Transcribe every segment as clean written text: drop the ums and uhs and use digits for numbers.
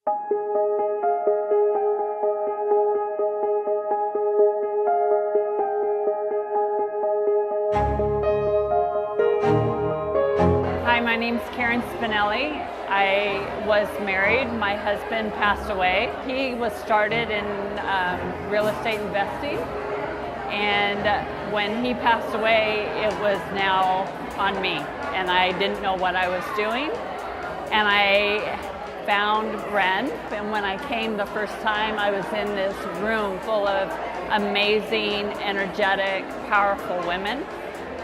Hi, my name's Karen Spinelli. I was married. My husband passed away. He was started in real estate investing, and when he passed away, it was now on me, and I didn't know what I was doing, and I found WREN, and when I came the first time, I was in this room full of amazing, energetic, powerful women.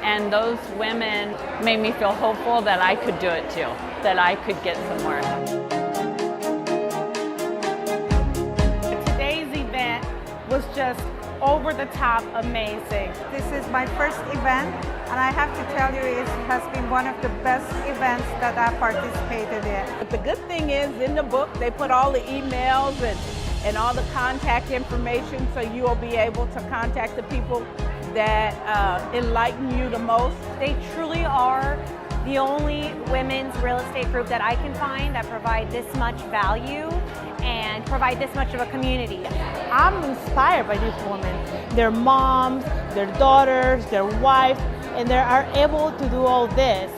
And those women made me feel hopeful that I could do it too, that I could get somewhere. Today's event was just over the top amazing. This is my first event, and I have to tell you it has been one of the best events that I participated in. But the good thing is, in the book, they put all the emails and all the contact information, so you will be able to contact the people that enlighten you the most. They truly are the only women's real estate group that I can find that provide this much value and provide this much of a community. I'm inspired by these women. They're moms, their daughters, their wives, and they are able to do all this.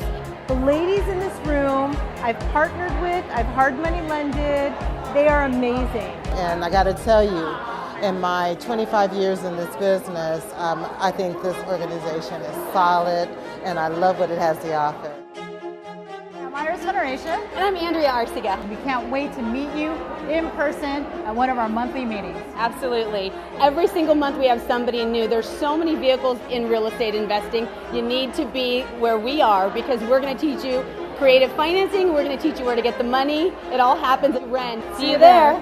The ladies in this room I've partnered with, I've hard money lended, they are amazing. And I got to tell you, in my 25 years in this business, I think this organization is solid, and I love what it has to offer. I'm Iris Veneration. And I'm Andrea Arcega. We can't wait to meet you in person at one of our monthly meetings. Absolutely. Every single month we have somebody new. There's so many vehicles in real estate investing. You need to be where we are because we're going to teach you creative financing. We're going to teach you where to get the money. It all happens at WREN. See you there.